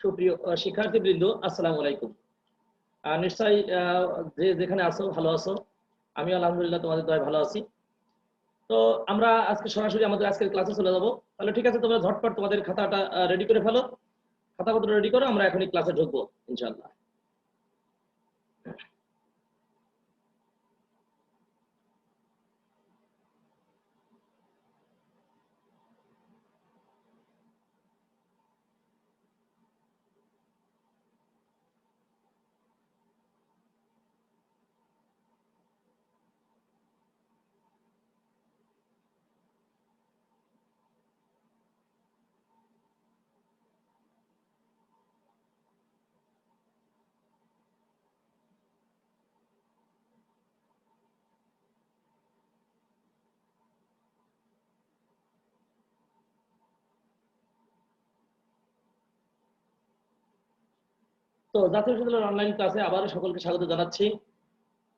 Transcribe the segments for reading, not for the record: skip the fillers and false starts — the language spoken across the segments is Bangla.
সুপ্রিয় শিক্ষার্থীবৃন্দ, আসসালামু আলাইকুম। নিশ্চয়ই যে যেখানে আছো ভালো আছো। আমি আলহামদুলিল্লাহ তোমাদের দয়ায় ভালো আছি। তো আমরা আজকে সরাসরি আমাদের আজকের ক্লাসে চলে যাব। তাহলে ঠিক আছে, তোমরা ঝটপট তোমাদের খাতাটা রেডি করে ফেলো। খাতাপত্র রেডি করো, আমরা এখনই ক্লাসে ঢুকবো ইনশাআল্লাহ। তো জাতীয় বিশ্ববিদ্যালয়ের অনলাইন ক্লাসে আবারও সকলকে স্বাগত জানাচ্ছি।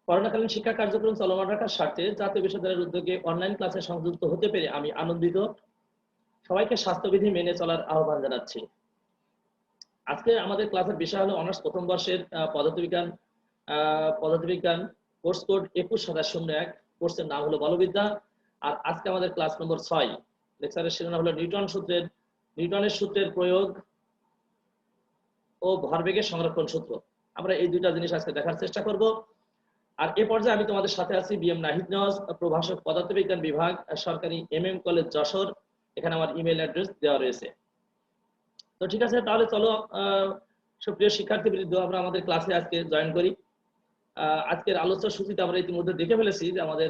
করোনাকালীন শিক্ষা কার্যক্রম চলমান রাখার স্বার্থে জাতীয় বিশ্ববিদ্যালয়ের উদ্যোগে অনলাইন ক্লাসে সংযুক্ত হতে পেরে আমি আনন্দিত। সবাইকে স্বাস্থ্যবিধি মেনে চলার আহ্বান জানাচ্ছি। আজকে আমাদের ক্লাসের বিষয় হলো অনার্স প্রথম বর্ষের পদার্থবিজ্ঞান কোর্স কোড 21701। কোর্সের নাম হলো বলবিদ্যা। আর আজকে আমাদের ক্লাস নম্বর 6। লেকচারের শিরোনাম হলো নিউটনের সূত্রের প্রয়োগ ও ভরবেগের সংরক্ষণ সূত্র। আমরা এই দুইটা জিনিস আজকে দেখার চেষ্টা করব। আর এ পর্যায়ে আমি তোমাদের সাথে আছি বিএম নাহিদ নওয়াজ, প্রভাষক পদার্থবিজ্ঞান বিভাগ, সরকারি এমএম কলেজ যশোর। এখানে আমার ইমেল অ্যাড্রেস দেওয়া রয়েছে। তো ঠিক আছে, তাহলে চলো সুপ্রিয় শিক্ষার্থীবৃন্দ, আমরা আমাদের ক্লাসে আজকে জয়েন করি। আজকের আলোচনার সূচিতে আমরা ইতিমধ্যে দেখে ফেলেছি যে আমাদের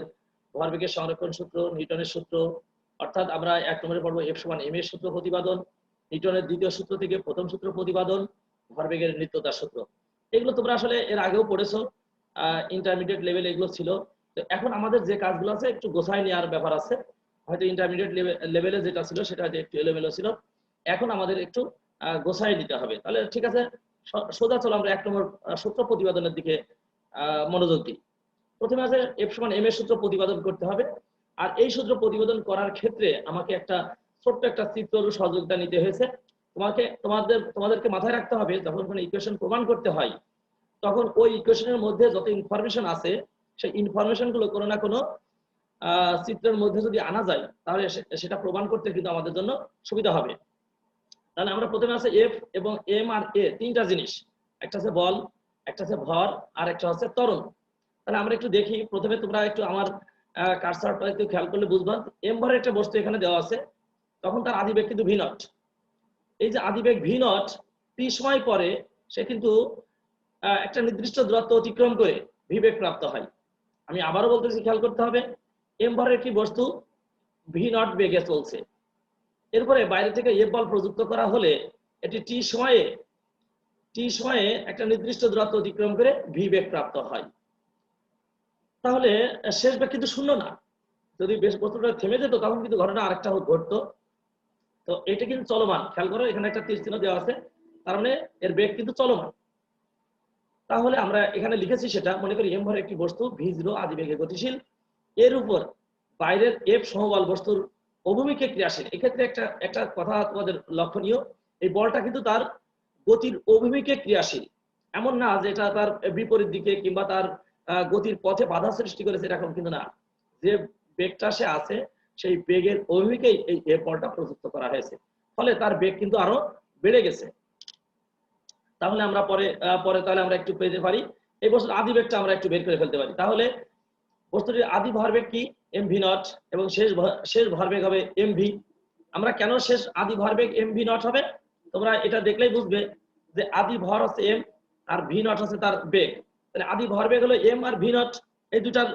ভরবেগের সংরক্ষণ সূত্র, নিউটনের সূত্র, অর্থাৎ আমরা 1 নম্বরে পড়বো F = ma সূত্র প্রতিপাদন, নিউটনের দ্বিতীয় সূত্র থেকে প্রথম সূত্র প্রতিপাদন, ভরবেগের নিত্যতার সূত্র। এগুলো তোমরা আসলে এর আগেও পড়েছো, ইন্টারমিডিয়েট লেভেল এগুলো ছিল। তো এখন আমাদের যে কাজগুলো আছে একটু গোছায় নেওয়ার ব্যাপার আছে। হয়তো ইন্টারমিডিয়েট লেভেলে যেটা ছিল সেটা হয়তো একটু এলোমেলো ছিল, এখন আমাদের একটু গোছায় নিতে হবে। তাহলে ঠিক আছে, সোজা চলো আমরা 1 নম্বর সূত্র প্রতিপাদনের দিকে মনোযোগ দিই। প্রথমে আছে F = ma সূত্র প্রতিপাদন করতে হবে। আর এই সূত্র প্রতিপাদন করার ক্ষেত্রে আমাকে ছোট্ট একটা চিত্র সহযোগিতা নিতে হয়েছে। তোমাদেরকে মাথায় রাখতে হবে, যখন কোনো ইকুয়েশন প্রমাণ করতে হয় তখন ওই ইকুয়েশনের মধ্যে যত ইনফরমেশন আছে সেই ইনফরমেশন গুলো কোনো না কোনো চিত্রের মধ্যে যদি আনা যায় তাহলে সেটা প্রমাণ করতে কিন্তু আমাদের জন্য সুবিধা হবে। তাহলে আমরা প্রথমে আছে এফ এবং এম আর এ, তিনটা জিনিস। একটা আছে বল, একটা আছে ভর, আর একটা হচ্ছে ত্বরণ। তাহলে আমরা একটু দেখি। প্রথমে তোমরা একটু আমার কার্সারটা একটু খেয়াল করলে বুঝবা। এম ভরের একটা বস্তু এখানে দেওয়া আছে, তখন তার আদিবেগ কিন্তু ভি নট। এই যে আদিবেগ ভি নট টি সময় পরে সে কিন্তু একটা নির্দিষ্ট দূরত্ব অতিক্রম করে ভিবেগ প্রাপ্ত হয়। আমি আবারও বলতেছি, খেয়াল করতে হবে। এম ভরের একটি বস্তু ভি নট বেগে চলছে, এরপরে বাইরে থেকে এফ বল প্রযুক্ত করা হলে এটি টি সময়ে একটা নির্দিষ্ট দূরত্ব অতিক্রম করে ভি বেগ প্রাপ্ত হয়। তাহলে শেষ বেগ কিন্তু শূন্য না। যদি বস্তুটা থেমে যেত তখন কিন্তু ঘটনা আরেকটা ঘটতো। তো এটা কিন্তু চলমান, খেয়াল করো এখানে একটা তীর চিহ্ন দেওয়া আছে, তার মানে এর বেগ কিন্তু চলমান। তাহলে আমরা এখানে লিখেছি সেটা, মনে করি এম ভরের একটি বস্তু v0 আদিবেগে গতিশীল, এর উপর বাইরের এফ সমবল বস্তুর অভিমুখে ক্রিয়াশীল। এক্ষেত্রে একটা কথা তোমাদের লক্ষণীয়, এই বলটা কিন্তু তার গতির অভিমুখে ক্রিয়াশীল। এমন না যে এটা তার বিপরীত দিকে কিংবা তার গতির পথে বাধা সৃষ্টি করেছে, এরকম কিন্তু না। যে বেগটা সে আছে সেই বেগের অভিমুখেই এই এফ বলটা প্রযুক্ত করা হয়েছে, ফলে তার বেগ কিন্তু আরো বেড়ে গেছে। তাহলে আমরা পরে তাহলে আমরা একটু পেতে পারি, এই বস্তুর আদি বেগটা আমরা একটু বের করে ফেলতে পারি। তাহলে বস্তুটির আদি ভরবেগ কি? mv নট, এবং শেষ ভরবেগ হবে mv। আমরা কেন আদি ভরবেগ mv নট হবে তোমরা এটা দেখলেই বুঝবে, যে আদি ভর হচ্ছে m আর v নট হচ্ছে তার বেগ। তাহলে আদি ভরবেগ হলো m আর v নট, এই দুটার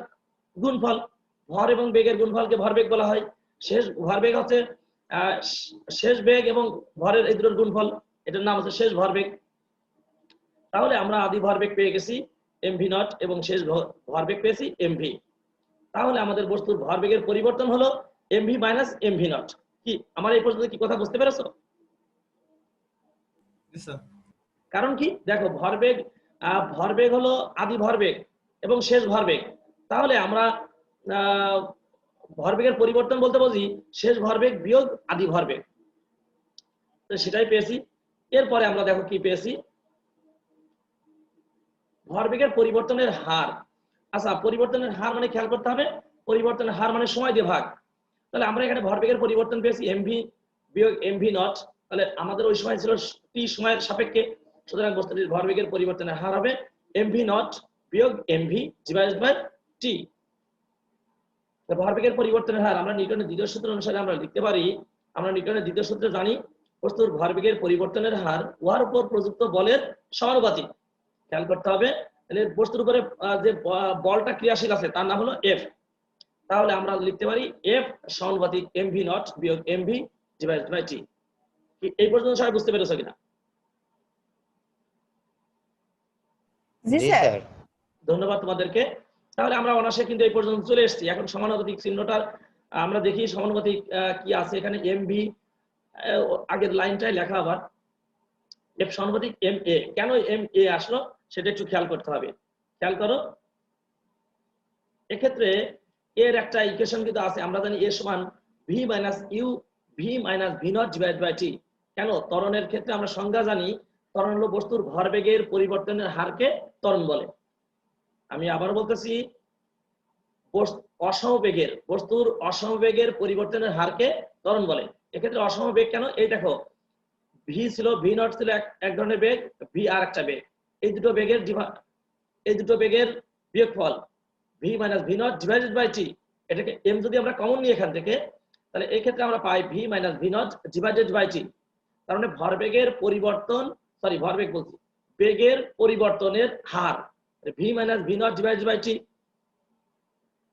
গুণফল। ভর এবং বেগের গুণফলকে ভরবেগ বলা হয়। শেষ ভরবেগ হচ্ছে শেষ বেগ এবং ভরের এই দুটোর গুণফল, এটার নাম হচ্ছে শেষ ভরবেগ। তাহলে আমরা আদি ভরবেগ পেয়ে গেছি mv নট এবং শেষ ভরবেগ পেয়েছি mv। তাহলে আমাদের বস্তুর ভরবেগের পরিবর্তন হলো mv মাইনাস mv নট। কি আমার এই পর্যন্ত কি কথা বুঝতে পেরেছো? কারণ কি দেখো, ভরবেগ হলো আদি ভরবেগ এবং শেষ ভরবেগ। তাহলে আমরা ভরবেগের পরিবর্তন বলতে বুঝি শেষ ভরবেগ বিয়োগ আদি ভরবেগ। তো সেটাই পেয়েছি। এরপরে আমরা দেখো কি পেয়েছি, ভরবেগের পরিবর্তনের হার। আচ্ছা, পরিবর্তনের হার মানে খেয়াল করতে হবে, পরিবর্তনের হার মানে সময় দিয়ে ভাগ। তাহলে আমরা এখানে ভরবেগের পরিবর্তন পেয়েছি এমভি বিয়োগ এমভি নট, তাহলে আমাদের ওই সময় ছিল টি সময়ের সাপেক্ষে, সুতরাং বস্তুটির ভরবেগের পরিবর্তনের হার হবে এমভি নট বিয়োগ এমভি ডিভাইডেড বাই টি। ভরবেগের পরিবর্তনের হার আমরা নিউটনের দ্বিতীয় সূত্র অনুসারে আমরা লিখতে পারি, আমরা নিউটনের দ্বিতীয় সূত্রে জানি বস্তুর ভরবেগের পরিবর্তনের হার উহার উপর প্রযুক্ত বলের সমানুপাতিক। খেয়াল করতে হবে, তাহলে বস্তুর উপরে যে বলটা ক্রিয়াশীল আছে তার নাম হলো এফ, তাহলে আমরা লিখতে পারি এফ সমানুপাতিক এমভি নট বিয়োগ এমভি ডিভাইডেড বাই টি। এই পর্যন্ত সবাই বুঝতে পেরেছো কিনা? জি স্যার। ধন্যবাদ তোমাদেরকে। তাহলে আমরা অনার্সে কিন্তু এই পর্যন্ত চলে এসেছি। এখন সমানুপাতিক চিহ্নটার আমরা দেখি সমানুপাতিক কি আছে এখানে। এমভি আগের লাইনটাই লেখা, আবার এফ সমানুপাতিক এম এ। কেন এম এ আসলো সেটা একটু খেয়াল করতে হবে। খেয়াল করো, এক্ষেত্রে এর একটা ইকুয়েশন কিন্তু আছে, আমরা জানি এ সমান v minus u v minus v naught divide by t. কেন? ত্বরণের ক্ষেত্রে আমরা সংজ্ঞা জানি, ত্বরণ হলো বস্তুর ভরবেগের পরিবর্তনের হারকে ত্বরণ বলে। আমি আবার বলতেছি, অসমবেগের বস্তুর অসমবেগের পরিবর্তনের হারকে ত্বরণ বলে। এক্ষেত্রে অসমবেগ কেন? এই দেখো, ভি ছিল, ভি নট ছিল এক ধরনের বেগ, ভি আর একটা বেগ, এই দুটো বেগের বিয়োগফল v minus v naught divided by t. এটাকে এম যদি আমরা কমন নিই এখান থেকে, তাহলে এই ক্ষেত্রে আমরা পাই v minus v naught divided by t. তার মানে ভরবেগের পরিবর্তন, সরি ভরবেগ বলছি, বেগের পরিবর্তনের হার v minus v naught divided by t.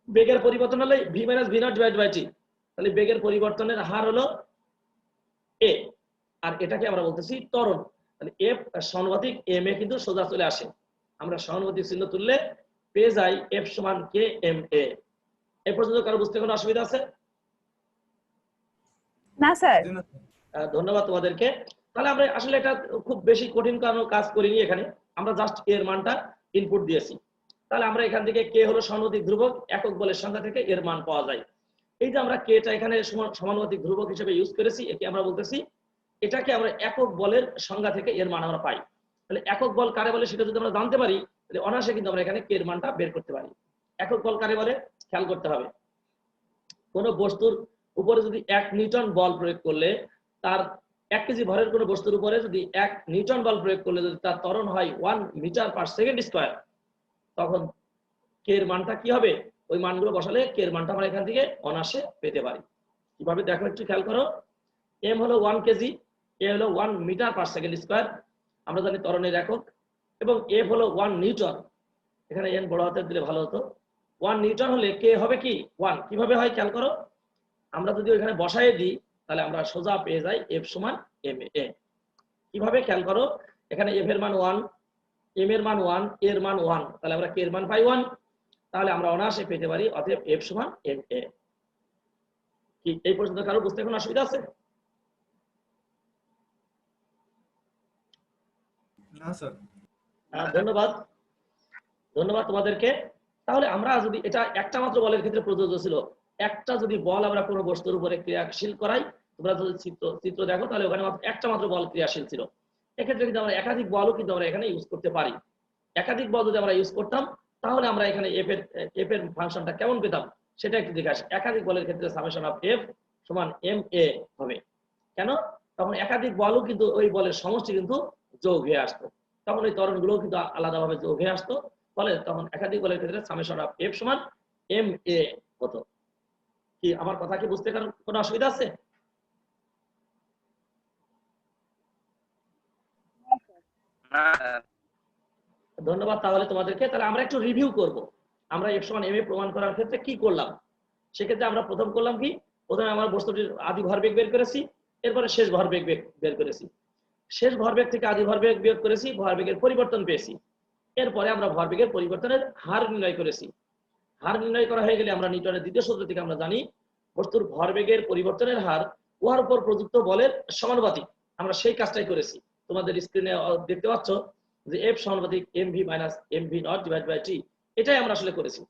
বেগের পরিবর্তন হলে v minus v naught divided by t, তাহলে বেগের পরিবর্তনের হার হলো এ, আর এটাকে আমরা বলতেছি ত্বরণ। তাহলে এফ সমানুপাতিক এম এ কিন্তু সোজা চলে আসে, আমরা সমানুপাতিক চিহ্ন তুললে পেয়ে যাই এফ সমান কে এম এ। এই পর্যন্ত কারো বুঝতে কোনো অসুবিধা আছে? না স্যার। ধন্যবাদ তোমাদেরকে। তাহলে আমরা আসলে এটা খুব বেশি কঠিন কোনো কাজ করিনি, এখানে আমরা জাস্ট এর মানটা ইনপুট দিয়েছি। তাহলে আমরা এখান থেকে কে হলো সমানুপাতিক ধ্রুবক, একক বলের সংখ্যা থেকে এর মান পাওয়া যায়। এই যে আমরা কেটা এখানে সমানুপাতিক ধ্রুবক হিসেবে ইউজ করেছি, একে আমরা বলতেছি, এটাকে আমরা একক বলের সংজ্ঞা থেকে এর মান আমরা পাই। তাহলে একক বল কারে বলে সেটা যদি আমরা জানতে পারি, তাহলে অনায়াসে কিন্তু আমরা এখানে কে এর মানটা বের করতে পারি। একক বল কারে বলে খেয়াল করতে হবে, কোন বস্তুর উপরে যদি 1 নিউটন বল প্রয়োগ করলে, তার 1 কেজি ভরের কোন বস্তুর উপরে যদি 1 নিউটন বল প্রয়োগ করলে যদি তার ত্বরণ হয় 1 মিটার পার সেকেন্ড স্কয়ার, তখন কে এর মানটা কি হবে? ওই মানগুলো বসালে কে এর মানটা আমরা এখান থেকে অনায়াসে পেতে পারি। কিভাবে দেখো একটু খেয়াল করো, এম হলো 1 কেজি, এ হলো 1 মিটার পার সেকেন্ড স্কয়ার, আমরা জানি ত্বরণের একক, এবং এফ হলো 1 নিউটন, এখানে এন বড় হাতের দিলে ভালো হতো। 1 নিউটন হলে কে হবে কি 1। কিভাবে হয় খেয়াল করো, আমরা যদি ওইখানে বসায় দিই তাহলে আমরা সোজা পেয়ে যাই এফ সমান এম এ। কিভাবে খেয়াল করো, এখানে এফ এর মান 1, এম এর মান 1, এর মান 1, তাহলে আমরা কে এর মান পাই 1, তাহলে আমরা অনায়াসে পেতে পারি অতএব এফ সমান এম এ। কি এই পর্যন্ত কারো বুঝতে কোনো অসুবিধা আছে? না স্যার। ধন্যবাদ, ধন্যবাদ তোমাদেরকে। তাহলে আমরা যদি এটা একটা মাত্র বলের ক্ষেত্রে প্রযোজ্য ছিল, একটা যদি বল আমরা কোনো বস্তুর উপরে ক্রিয়াশীল করাই, তোমরা যদি চিত্র দেখো তাহলে ওখানে একটা মাত্র বল ক্রিয়াশীল ছিল। এক্ষেত্রে কিন্তু আমরা একাধিক বলও কিন্তু আমরা এখানে ইউজ করতে পারি। একাধিক বল যদি আমরা ইউজ করতাম তাহলে আমরা এখানে এফ এর ফাংশনটা কেমন পেতাম সেটা একটু দেখে আসি। একাধিক বলের ক্ষেত্রে সামেশন অফ এফ সমান এম এ হবে। কেন? তখন একাধিক বলও কিন্তু ওই বলের সমষ্টি কিন্তু যোগ হয়ে আসতো, তখন ওই ত্বরণগুলো কিন্তু আলাদাভাবে যোগ হয়ে আসতো, ফলে তখন একাধিক বলের ক্ষেত্রে সামেশন অফ এফ সমান এম এ হতো। কি আমার কথা কি বুঝতে কোনো অসুবিধা আছে? ধন্যবাদ তাহলে তোমাদেরকে। তাহলে আমরা একটু রিভিউ করব, আমরা এফ সমান এম এ প্রমাণ করার ক্ষেত্রে কি করলাম। সেক্ষেত্রে আমরা প্রথম করলাম কি, প্রথমে আমরা বস্তুটির আদি ভরবেগ বের করেছি, এরপরে শেষ ভরবেগ বের করেছি, শেষ ভরবেগ থেকে আদি ভরবেগ বিয়োগ করেছি, ভরবেগের পরিবর্তন পেয়েছি, এরপরে আমরা ভরবেগের পরিবর্তনের হার নির্ণয় করেছি। হার নির্ণয় করা হয়ে গেলে আমরা নিউটনের দ্বিতীয় সূত্র থেকে আমরা জানি বস্তুর ভরবেগের পরিবর্তনের হার উহার উপর প্রযুক্ত বলের সমানুপাতিক। আমরা সেই কাজটাই করেছি, তোমাদের স্ক্রিনে দেখতে পাচ্ছ যে এফ সমানুপাতিক m V minus M V naught divide by t, এটাই আমরা আসলে করেছি।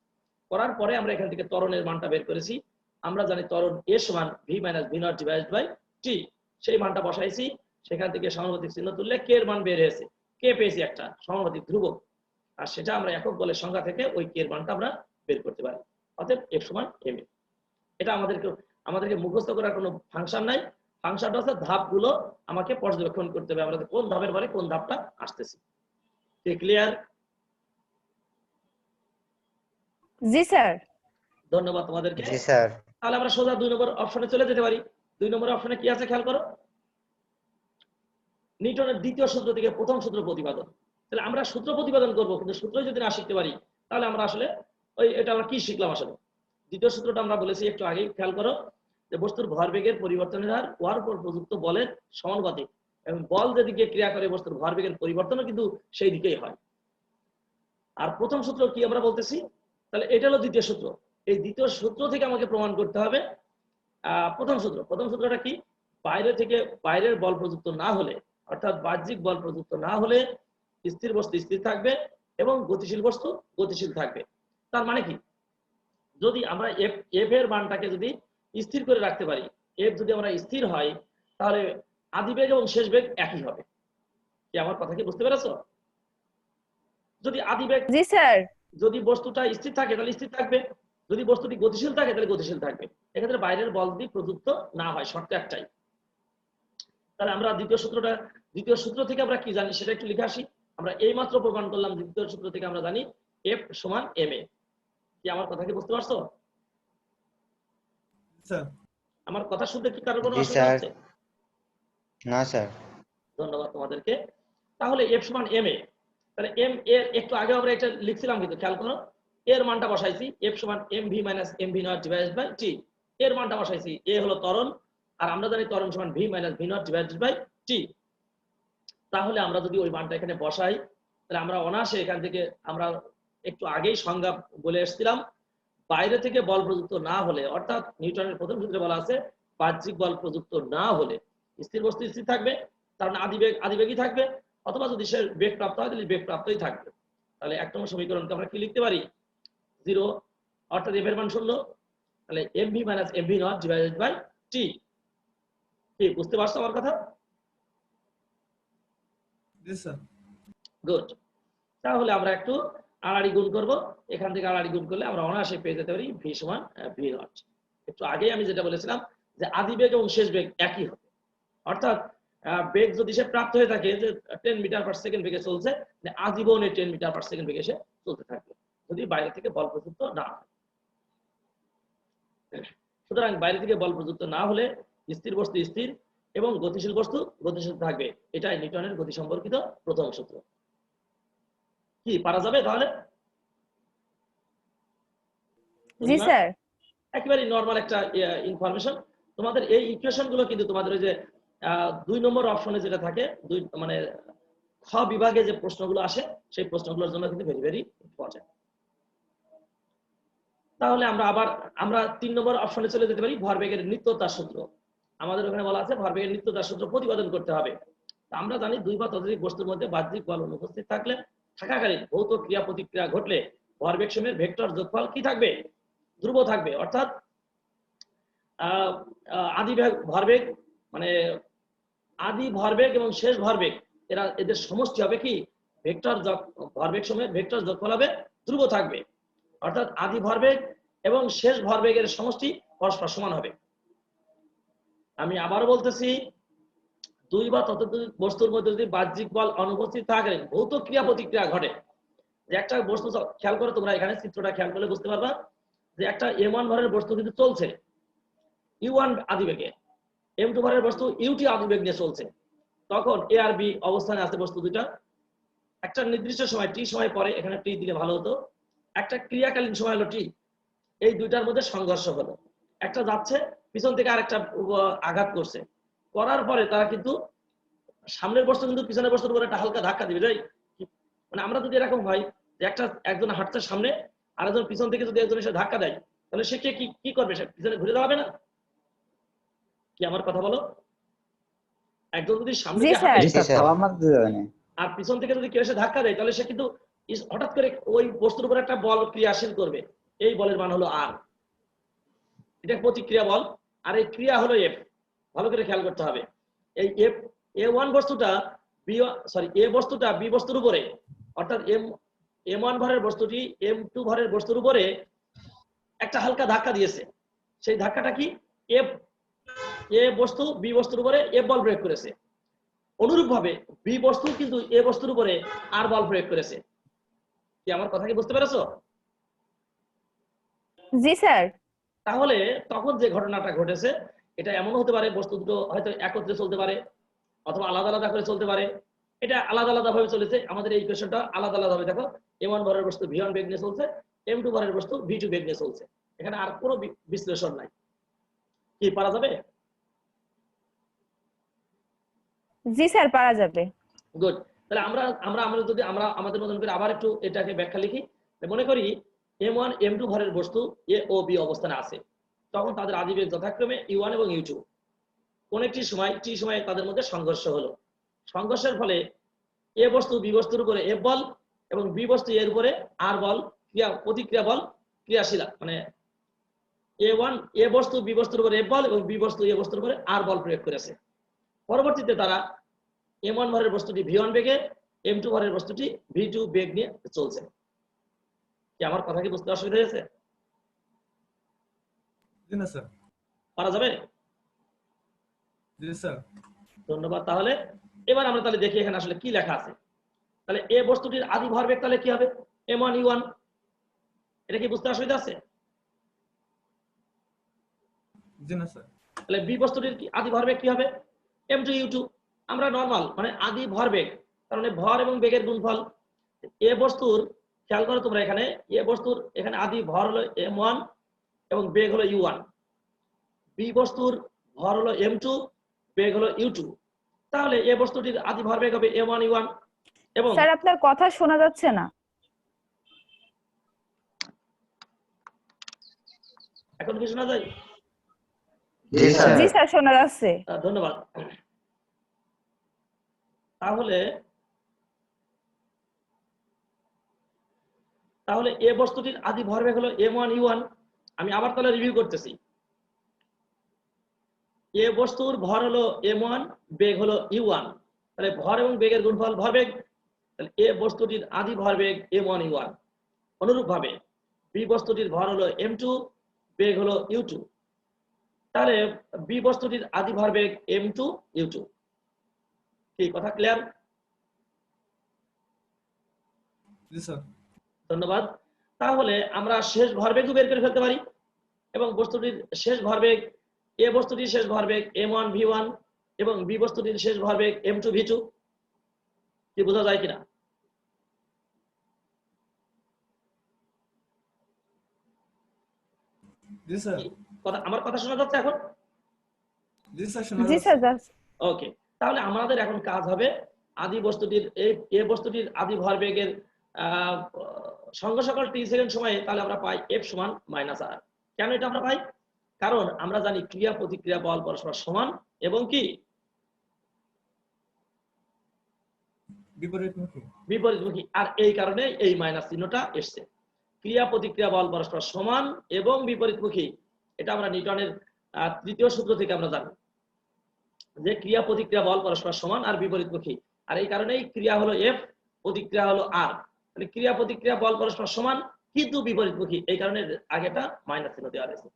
করার পরে আমরা এখান থেকে ত্বরণের মানটা বের করেছি, আমরা জানি ত্বরণ এ সমান v minus v naught divide by t, সেই মানটা বসাইছি। সেখান থেকে সমানুপাতিক চিহ্ন তুললে কে এর মান বের হয়েছে, কে পেয়েছি একটা সমানুপাতিক ধ্রুবক, আর সেটা আমরা একক বলের সংখ্যা থেকে ওই কে এর মানটা আমরা বের করতে পারি। অতএব f সমান m a। এটা আমাদেরকে মুখস্থ করার কোনো ফাংশন নাই, ফাংশনটা হচ্ছে ধাপগুলো আমাকে পর্যবেক্ষণ করতে হবে, আমরা কোন ধাপের পরে কোন ধাপটা আসতেছি। ক্লিয়ার? জি স্যার। ধন্যবাদ তোমাদেরকে। জি স্যার। তাহলে আমরা সোজা 2 নম্বর অপশনে চলে যেতে পারি। 2 নম্বর অপশনে কি আছে খেয়াল করো, নিউটনের দ্বিতীয় সূত্র থেকে প্রথম সূত্র প্রতিপাদন। তাহলে আমরা সূত্র প্রতিপাদন করব, কিন্তু সূত্রই যদি না শিখতে পারি তাহলে আমরা আসলে এটা আমরা কি শিখলাম আসলে। দ্বিতীয় সূত্রটা আমরা বলেছি একটু আগেই, খেয়াল করো যে বস্তুর ভরবেগের পরিবর্তনের হার উহার উপর প্রযুক্ত বলের সমানুপাতিক, এবং বল যেদিকে ক্রিয়া করে বস্তুর ভরবেগের পরিবর্তনও কিন্তু সেই দিকেই হয়। আর প্রথম সূত্র কি আমরা বলতেছি, তাহলে এটা হলো দ্বিতীয় সূত্র। এই দ্বিতীয় সূত্র থেকে আমাকে প্রমাণ করতে হবে প্রথম সূত্র। প্রথম সূত্রটা কি, বাইরে থেকে বাইরের বল প্রযুক্ত না হলে, অর্থাৎ বাহ্যিক বল প্রযুক্ত না হলে স্থির বস্তু স্থির থাকবে এবং গতিশীল বস্তু গতিশীল থাকবে। তার মানে কি, যদি আমরা এফ এর মানটাকে যদি স্থির করে রাখতে পারি, এফ যদি আমরা স্থির হয়, তাহলে আদিবেগ এবং শেষ বেগ একই হবে। কি আমার কথা কি বুঝতে পেরেছো? যদি আদিবেগ, জি স্যার। যদি বস্তুটা স্থির থাকে তাহলে স্থির থাকবে, যদি বস্তুটি গতিশীল থাকে তাহলে গতিশীল থাকবে। এক্ষেত্রে বাইরের বল যদি প্রযুক্ত না হয়, শর্ত একটাই। তাহলে আমরা দ্বিতীয় সূত্র থেকে আমরা কি জানি সেটা একটু লিখে আসি। আমরা এই মাত্র প্রমাণ করলাম, দ্বিতীয় সূত্র থেকে আমরা জানি এফ সমান এম এ। কি আমার কথা কি বুঝতে পারছো? আমার কথা শুনতে কি কারো কোনো অসুবিধা হচ্ছে? না স্যার। ধন্যবাদ তোমাদেরকে। তাহলে এফ সমান এম এ, তাহলে এম এর একটু আগে আমরা এটা লিখছিলাম, কিন্তু খেয়াল করো এর মানটা বসাইছি এফ সমান m V minus M V naught divided by t. এর মানটা বসাইছি, এ হলো ত্বরণ, আর আমরা জানি ত্বরণ সমান v minus v naught divided by t. তাহলে আমরা যদি ওই মানটা এখানে বসাই, তাহলে আমরা অনায়াসে এখান থেকে, আমরা একটু আগেই সংজ্ঞা বলে এসেছিলাম, বাইরে থেকে বল প্রযুক্ত না হলে, অর্থাৎ নিউটনের প্রথম সূত্রে বলা আছে বাহ্যিক বল প্রযুক্ত না হলে স্থির বস্তু স্থির থাকবে, তার মানে আদিবেগই থাকবে, অথবা যদি সে বেগ প্রাপ্ত হয় তাহলে বেগ প্রাপ্তই থাকবে। তাহলে 1 নম্বর সমীকরণকে আমরা কি লিখতে পারি, 0, অর্থাৎ এফ এর মান 0, তাহলে mv minus mv naught divided by t. কি বুঝতে পারছো আমার কথা? গুড। তাহলে আমরা একটু আড়াআড়ি গুণ করব, এখান থেকে আড়াআড়ি গুণ করলে আমরা অনায়াসে পেয়ে যেতে পারি ভি সমান ভি নট। একটু আগে আমি যেটা বলেছিলাম যে আদি বেগ এবং শেষ বেগ একই হবে, অর্থাৎ বেগ যদি সে প্রাপ্ত হয়ে থাকে যে 10 মিটার পার সেকেন্ড বেগে চলছে, আজীবনে 10 মিটার পার সেকেন্ড বেগে সে চলতে থাকবে, যদি বাইরে থেকে বল প্রযুক্ত না হয়। সুতরাং বাইরে থেকে বল প্রযুক্ত না হলে স্থির বস্তু স্থির এবং গতিশীল বস্তু গতিশীল থাকবে। এটাই নিউটনের গতি সম্পর্কিত প্রথম সূত্র। কি পারা যাবে তাহলে? জি স্যার। একেবারে নরমাল একটা ইনফরমেশন। তোমাদের এই ইকুয়েশন গুলো কিন্তু তোমাদের ওই যে 2 নম্বর অপশনে যেটা থাকে, মানে খ বিভাগে যে প্রশ্নগুলো আসে সেই প্রশ্নগুলোর জন্য কিন্তু ভেরি ভেরি ইম্পর্টেন্ট। তাহলে আমরা 3 নম্বর অপশনে চলে যেতে পারি, ভরবেগের নিত্যতার সূত্র। আমাদের ওখানে বলা আছে ভরবেগের নিত্যতার সূত্র প্রতিপাদন করতে হবে। আমরা জানি দুই বা ততোধিক বস্তুর মধ্যে বাহ্যিক বল অনুপস্থিত থাকাকালীন ভৌত ক্রিয়া প্রতিক্রিয়া ঘটলে ভরবেগ সময়ের ভেক্টর যোগফল কি থাকবে, ধ্রুব থাকবে। অর্থাৎ আদি ভরবেগ মানে আদি ভরবেগ এবং শেষ ভরবেগ এদের সমষ্টি হবে কি ভেক্টর, ভরবেগ সময়ের ভেক্টর যোগফল হবে ধ্রুব থাকবে। অর্থাৎ আদি ভরবেগ এবং শেষ ভরবেগের সমষ্টি পরস্পর সমান হবে। আমি আবার বলতেছি, দুই বা ততোধিক বস্তুর মধ্যে যদি বাহ্যিক বল অনুপস্থিত থাকে ভৌত ক্রিয়া প্রতিক্রিয়া ঘটে। যে একটা বস্তু, খেয়াল করে তোমরা এখানে চিত্রটা খেয়াল করলে বুঝতে পারবা যে একটা m1 ভরের বস্তু কিন্তু চলছে u1 আদিবেগে, m2 ভরের বস্তু ut আদিবেগ নিয়ে চলছে। তখন a আর b অবস্থানে আছে বস্তু দুইটা, একটা নির্দিষ্ট সময় t সময় পরে, এখানে t দিলে ভালো হতো, একটা ক্রিয়াকালীন সময় হলো t, এই দুইটার মধ্যে সংঘর্ষ হলো। একটা যাচ্ছে, পিছন থেকে আরেকটা আঘাত করছে, করার পরে তারা কিন্তু সামনের বস্তু কিন্তু পিছনের বস্তুর উপর একটা হালকা ধাক্কা দিবে। মানে আমরা যদি এরকম হয় যে একজন হাঁটছে সামনে, আরেকজন পিছন থেকে যদি একজন এসে ধাক্কা দেয়, তাহলে সে কি করবে, সে পিছনে ঘুরে দাঁড়াবে না? কি আমার কথা বলো? একজন যদি সামনে আর পিছন থেকে যদি কেউ এসে ধাক্কা দেয়, তাহলে সে কিন্তু হঠাৎ করে ওই বস্তুর উপর একটা বল ক্রিয়াশীল করবে। এই বলের মান হলো আর, এটা প্রতিক্রিয়া বল, আর এই ক্রিয়া হলো এফ। ভালো করে খেয়াল করতে হবে, এই এফ A1 বস্তুটা এ বস্তুটা বি বস্তুর উপরে, অর্থাৎ M1 ভরের বস্তুটি M2 ভরের বস্তুর উপরে একটা হালকা ধাক্কা দিয়েছে। সেই ধাক্কাটা কি? এ বস্তু বি বস্তুর উপরে এফ বল প্রয়োগ করেছে। অনুরূপভাবে বি বস্তু কিন্তু এ বস্তুর উপরে আর বল প্রয়োগ করেছে। কি আমার কথা কি বুঝতে পেরেছো? জি স্যার। তাহলে তখন যে ঘটনাটা ঘটেছে এটা এমন হতে পারে বস্তু দুটো হয়তো একত্রে চলতে পারে অথবা আলাদা আলাদা করে চলতে পারে। এটা আলাদা আলাদা ভাবে চলেছে। আমাদের এই ইকুয়েশনটা আলাদা আলাদা ভাবে দেখো, M1 ভরের বস্তু V1 বেগ নিয়ে চলছে, M2 ভরের বস্তু V2 বেগ নিয়ে চলছে। এখানে আর কোনো বিশ্লেষণ নাই। কি পারা যাবে? জি স্যার, পারা যাবে। গুড। তাহলে আমরা আমরা আমরা যদি আমরা আমাদের মতন করে আবার একটু এটাকে ব্যাখ্যা লিখি। মনে করি M1 M2 ভরের বস্তু এ ও বি অবস্থানে আছে, তখন তাদের আদিবেগ যথাক্রমে U1 এবং U2। কোন একটি সময় টি সময়ে তাদের মধ্যে সংঘর্ষ হলো। সংঘর্ষের ফলে এ বস্তু বি বস্তুর উপরে এফ বল এবং বি বস্তু এর উপরে আর বল প্রতিক্রিয়া বল ক্রিয়াশীল, মানে এ বস্তু বি বস্তুর উপরে এফ বল এবং বি বস্তু এ বস্তুর উপরে আর বল প্রয়োগ করেছে। পরবর্তীতে তারা M1 ভরের বস্তুটি V1 বেগে, M2 ভরের বস্তুটি V2 বেগ নিয়ে চলছে। কি আমার কথা কি বুঝতে অসুবিধা হয়েছে? জি না স্যার। পারা যাবে? জি স্যার। ধন্যবাদ। তাহলে এবার আমরা তাহলে দেখি এখানে আসলে কি লেখা আছে। তাহলে এ বস্তুটির আদি ভরবেগ তাহলে কি হবে? M1 U1। এটা কি বুঝতে অসুবিধা আছে? জি না স্যার। তাহলে বি বস্তুটির কি আদি ভরবেগ কি হবে? M2 U2। আমরা নরমাল মানে আদি ভরবেগ, তার মানে ভর এবং বেগের গুণফল। এ বস্তুর খেয়াল করো তোমরা, এখানে এ বস্তুর এখানে আদি ভর হলো M1 এবং বেগ হলো U1। বি বস্তুর ভর হলো M2, বেগ হলো U2। তাহলে এ বস্তুটির আদি ভরবেগ হবে M1 U1 এবং স্যার আপনার কথা শোনা যাচ্ছে না। এখন কি শোনা যায়? জি স্যার। জি স্যার, শোনা যাচ্ছে। ধন্যবাদ। তাহলে এ বস্তুটির আদি ভরবেগ হলো M1 U1। আমি আবার তাহলে রিভিউ করতেছি। এ বস্তুর ভর হলো M1, বেগ হলো U1। তাহলে ভর এবং বেগের গুণফল ভরবেগ। তাহলে এ বস্তুটির আদি ভরবেগ M1 U1। অনুরূপভাবে বি বস্তুটির ভর হলো M2, বেগ হলো U2। তাহলে বি বস্তুটির আদি ভরবেগ M2 U2। কি কথা ক্লিয়ার? জি স্যার। ধন্যবাদ। তাহলে আমরা শেষ ভরবেগও বের করে ফেলতে পারি এবং বস্তুটির শেষ ভরবেগ, এ বস্তুটির শেষ ভরবেগ M1 V1 এবং বি বস্তুটির শেষ ভরবেগ M2 V2। কি বোঝা যায় কিনা? জি স্যার। কথা আমার কথা শোনা যাচ্ছে এখন? জি স্যার শোনা জি যাচ্ছে। স্যার। ওকে। তাহলে আমাদের এখন কাজ হবে আদি বস্তুটির এ বস্তুটির আদি ভরবেগের সঙ্গে সকল টি সেকেন্ড সময়ে তাহলে আমরা পাই F সমান -r। কেন এটা আমরা পাই? কারণ আমরা জানি ক্রিয়া প্রতিক্রিয়া বল পরস্পর সমান এবং কি বিপরীতমুখী। আর এই কারণে এই মাইনাস চিহ্নটা এসছে। ক্রিয়া প্রতিক্রিয়া বল পরস্পর সমান এবং বিপরীতমুখী, এটা আমরা নিউটনের তৃতীয় সূত্র থেকে আমরা জানি যে ক্রিয়া প্রতিক্রিয়া বল পরস্পর সমান আর বিপরীতমুখী। আর এই কারণেই ক্রিয়া হলো F, প্রতিক্রিয়া হলো R। মানে ক্রিয়া প্রতিক্রিয়া বল পরস্পর সমান কিন্তু বিপরীতমুখী, এই কারণে আগেটা মাইনাস চিহ্ন দেওয়া হয়েছে।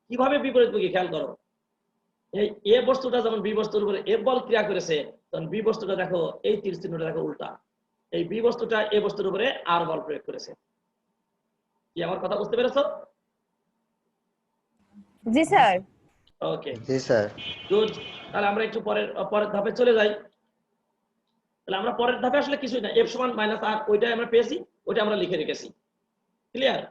কিভাবে বিপরীতমুখী খেয়াল করো। এই এ বস্তুটা যেমন বি বস্তুর উপরে এফ বল ক্রিয়া করেছে, তখন বি বস্তুটা দেখো এই তীর চিহ্নটা দেখো উল্টা, এই বি বস্তুটা এ বস্তুর উপরে আর বল প্রয়োগ করেছে। কি আমার কথা বুঝতে পেরেছো? জি স্যার। ওকে, জি স্যার। গুড। তাহলে আমরা একটু পরের ধাপে চলে যাই। তাহলে আমরা পরের ধাপে আসলে কিছুই না, এফ সমান -r ওইটাই আমরা পেয়েছি, ওইটা আমরা লিখে রেখেছি। ক্লিয়ার?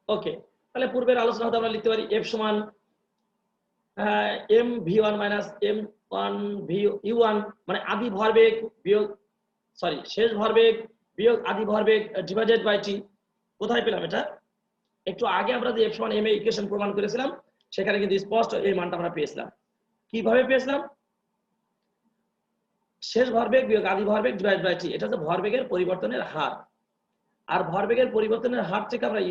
ওকে। তাহলে পূর্বের আলোচনা হতে আমরা লিখতে পারি এফ সমান m v1 m1 u1, মানে আদি ভরবেগ বিয়োগ শেষ ভরবেগ বিয়োগ আদি ভরবেগ ডিভাইডেড বাই টি। কোথায় পেলাম এটা? একটু আগে আমরা যে এফ সমান m এর ইকুয়েশন প্রমাণ করেছিলাম, সেখানে কিন্তু স্পষ্ট এই মানটা আমরা পেয়েছিলাম। কিভাবে পেয়েছিলাম? শেষ ভরবেগ বিয়োগ আদি ভরবেগ ডিভাইড বাই টি, এটা হচ্ছে ভরবেগের পরিবর্তনের হার। আর ভরবেগের পরিবর্তনের হার থেকে আমরা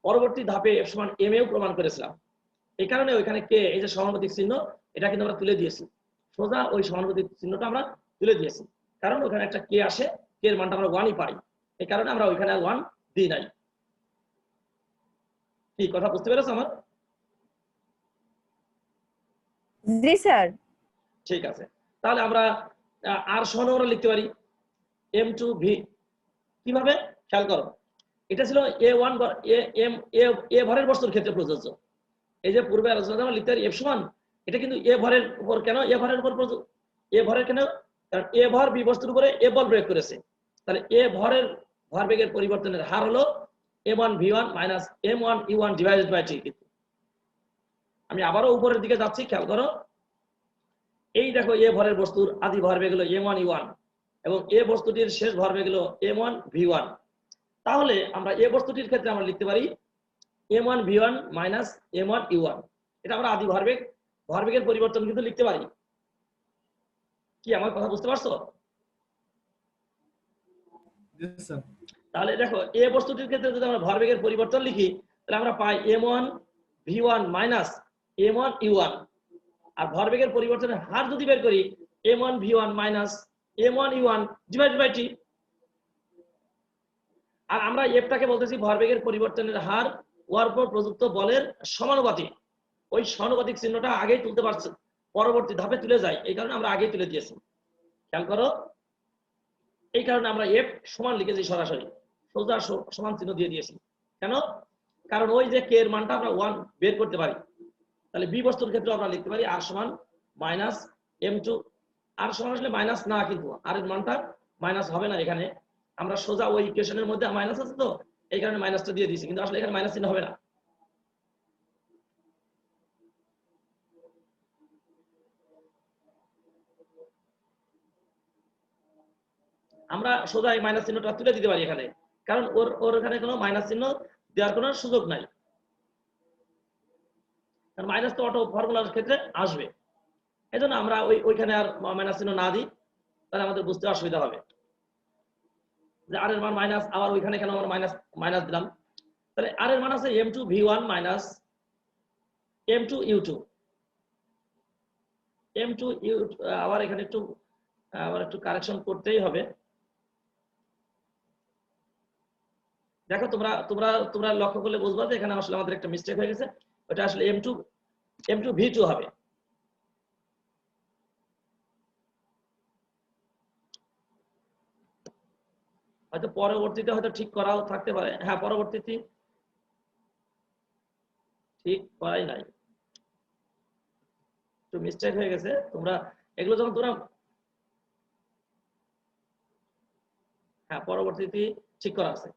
পরবর্তী ধাপে এফ সমান m এও প্রমাণ করেছিলাম। এই কারণে ওইখানে কে এই যে সমানুপাতিক চিহ্ন এটা কিন্তু আমরা তুলে দিয়েছি, সোজা ওই সমানুপাতিক চিহ্নটা আমরা তুলে দিয়েছি, কারণ ওখানে একটা কে আসে, কে এর মানটা আমরা 1ই পাই, এই কারণে আমরা ওইখানে 1 দিই নাই। কি কথা বুঝতে পেরেছো আমার? জি স্যার। ঠিক আছে, তাহলে আমরা আর সমান আমরা লিখতে পারি m2v। কিভাবে খেয়াল করো, এটা ছিল a1 এ ভরের বস্তুর ক্ষেত্রে প্রযোজ্য। এই যে পূর্বে আলোচনা আমরা লিখতে পারি f সমান, এটা কিন্তু এ ভরের উপর কেন, এ ভরের উপর এ ভরের কেন, কারণ এ ভর বি বস্তুর উপরে এ বল প্রয়োগ করেছে, তাহলে এ ভরের ভরবেগের পরিবর্তনের হার হলো m1v1 minus m1u1 divided by t। আমি আবারও উপরের দিকে যাচ্ছি, খেয়াল করো, এই দেখো এ ভরের বস্তুর আদি ভরবেগ হলো m1u1 এবং এ বস্তুটির শেষ ভরবেগ হলো m1v1। তাহলে আমরা এ বস্তুটির ক্ষেত্রে আমরা লিখতে পারি m1v1 মাইনাস m1u1। এটা আমরা আদি ভরবেগের পরিবর্তন কিন্তু লিখতে পারি। কি আমার কথা বুঝতে পারছো? জি স্যার। তাহলে দেখো এ বস্তুটির ক্ষেত্রে যদি আমরা ভরবেগের পরিবর্তন লিখি, তাহলে আমরা পাই m1v1 মাইনাস m1u1, আর ভরবেগের পরিবর্তনের হার যদি বের করি m1v1 minus m1u1 divided by t। আর আমরা এফটাকে বলতেছি ভরবেগের পরিবর্তনের হার ওয়ার উপর প্রযুক্ত বলের সমানুপাতিক। ওই সমানুপাতিক চিহ্নটা আগেই তুলতে পারছে, পরবর্তী ধাপে তুলে যায়, এই কারণে আমরা আগেই তুলে দিয়েছি। খেয়াল করো, এই কারণে আমরা এফ সমান লিখেছি, সরাসরি সোজা সমান চিহ্ন দিয়ে দিয়েছি। কেন? কারণ ওই যে কে এর মানটা আমরা 1 বের করতে পারি। তাহলে বি বস্তুর ক্ষেত্রে আমরা লিখতে পারি আর সমান মাইনাস m2। আর সমান আসলে মাইনাস না, কিন্তু আর এর মানটা মাইনাস হবে না, এখানে আমরা সোজা ওই ইকুয়েশনের মধ্যে মাইনাস আছে তো এই কারণে মাইনাসটা দিয়ে দিয়েছি, কিন্তু আসলে এখানে মাইনাস চিহ্ন হবে না। আমরা সোজা এই মাইনাস চিহ্নটা তুলে দিতে পারি এখানে, কারণ ওর এখানে কোনো মাইনাস চিহ্ন দেওয়ার কোনো সুযোগ নাই, কারণ মাইনাস তো অটো ফর্মুলার ক্ষেত্রে আসবে। এই জন্য আমরা ওইখানে আর মাইনাস চিহ্ন না দিই, তাহলে আমাদের বুঝতে অসুবিধা হবে যে আর এর মান মাইনাস, আবার ওইখানে কেন আমরা মাইনাস দিলাম। তাহলে আর এর মান আছে m2v1 মাইনাস m2u2। m2u আবার এখানে একটু কারেকশন করতেই হবে। দেখো তোমরা লক্ষ্য করলে বুঝবা যে এখানে আসলে আমাদের একটা মিস্টেক হয়ে গেছে, ওটা আসলে m2v2 হবে। হয়তো পরবর্তীতে হয়তো ঠিক করাও থাকতে পারে, হ্যাঁ পরবর্তীতে ঠিক করাই নাই, একটু মিস্টেক হয়ে গেছে। তোমরা এগুলো যখন তোমরা হ্যাঁ পরবর্তীতে ঠিক করা আছে।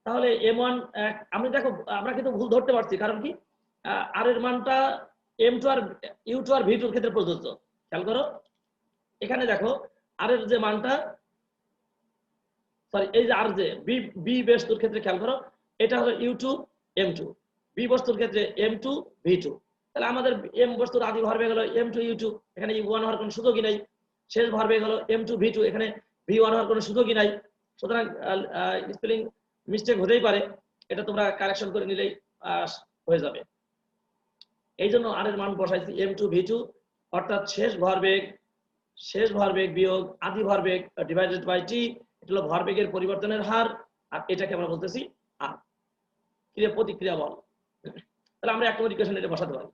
তাহলে m1 আমি দেখো আমরা কিন্তু ভুল ধরতে পারছি, কারণ কি আর এর মানটা m2 আর u2 আর v2 এর ক্ষেত্রে প্রযোজ্য। খেয়াল করো এখানে দেখো আর এর যে মানটা, সরি এই যে আর যে বি বস্তুর ক্ষেত্রে খেয়াল করো, এটা হলো u2 m2, বি বস্তুর ক্ষেত্রে m2 v2। তাহলে আমাদের m বস্তুর আদি ভরবেগ হলো m2 u2, এখানে u1 হওয়ার কোনো সুযোগই নাই। শেষ ভরবেগ হলো m2 v2, এখানে v1 হওয়ার কোনো সুযোগই নাই। সুতরাং স্পেলিং মিস্টেক হতেই পারে, এটা তোমরা কারেকশন করে নিলেই হয়ে যাবে। এই জন্য আর এর মান বসাইছি m2 v2, অর্থাৎ শেষ ভরবেগ বিয়োগ আদি ভরবেগ ডিভাইডেড বাই t। এটা হলো ভরবেগের পরিবর্তনের হার, আর এটাকে আমরা বলতেছি আর প্রতিক্রিয়া বল। তাহলে আমরা 1 নম্বর ইকুয়েশন এটা বসাতে পারি।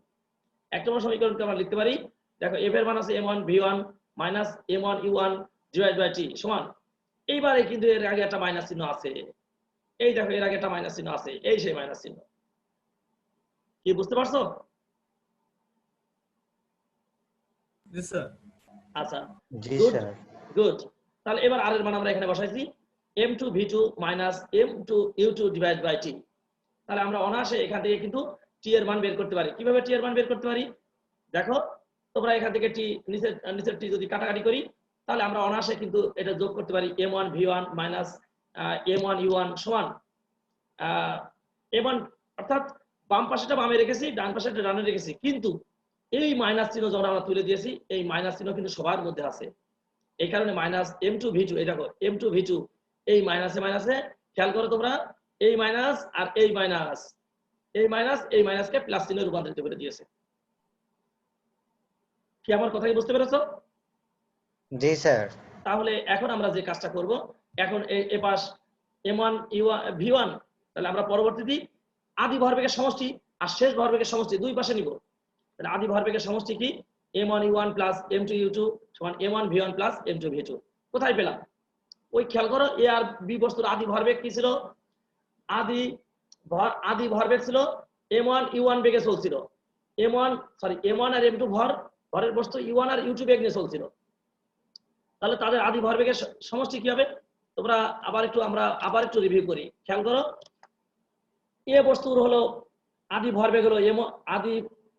1 নম্বর সমীকরণকে আমরা লিখতে পারি, দেখো f এর মান আছে m1v1 minus m1u1 divided by t সমান, এইবারে কিন্তু এর আগে একটা মাইনাস চিহ্ন আছে, এই দেখো এর আগে একটা মাইনাস চিহ্ন আছে, এই সেই মাইনাস চিহ্ন। কি বুঝতে পারছো? জি স্যার। আচ্ছা জি স্যার। গুড। তাহলে এবার আর এর মান আমরা এখানে বসাইছি m2 v2 minus m2 u2 divide by t। তাহলে আমরা অনায়াসে এখান থেকে কিন্তু t এর মান বের করতে পারি। কিভাবে t এর মান বের করতে পারি? দেখো তোমরা এখান থেকে t নিচের t যদি কাটাকাটি করি, তাহলে আমরা অনায়াসে কিন্তু এটা যোগ করতে পারি m1 v1 minus m1 u1 সমান m1, অর্থাৎ বাম পাশেটা বামে রেখেছি, ডান পাশেটা ডানে রেখেছি, কিন্তু এই মাইনাস চিহ্ন যখন আমরা তুলে দিয়েছি, এই মাইনাস চিহ্ন কিন্তু সবার মধ্যে আছে। এই কারণে মাইনাস m2v2, এই দেখো m2v2 এই মাইনাসে মাইনাসে খেয়াল করো তোমরা, এই মাইনাস আর এই মাইনাস, এই মাইনাসকে প্লাস চিহ্নে রূপান্তরিত করে দিয়েছে। কি আমার কথা কি বুঝতে পেরেছো? জি স্যার। তাহলে এখন আমরা যে কাজটা করব, এখন এই পাশ m1 v1, তাহলে আমরা পরবর্তীতে আদি ভরবেগের সমষ্টি আর শেষ ভরবেগের সমষ্টি দুই পাশে নিব। তাহলে আদি ভরবেগের সমষ্টি কি? m1 u1 plus m2 u2 সমান m1 v1 plus m2 v2। কোথায় পেলাম? ওই খেয়াল করো, এ আর বি বস্তুর আদি ভরবেগ কি ছিল? আদি ভরবেগ ছিল m1 u1 বেগে চলছিল, m1 আর m2 ভরের বস্তু u1 আর u2 বেগ নিয়ে চলছিল। তাহলে তাদের আদি ভরবেগের সমষ্টি কি হবে? তোমরা আবার একটু রিভিউ করি, খেয়াল করো। এ বস্তুর হলো আদি ভরবেগ হলো আদি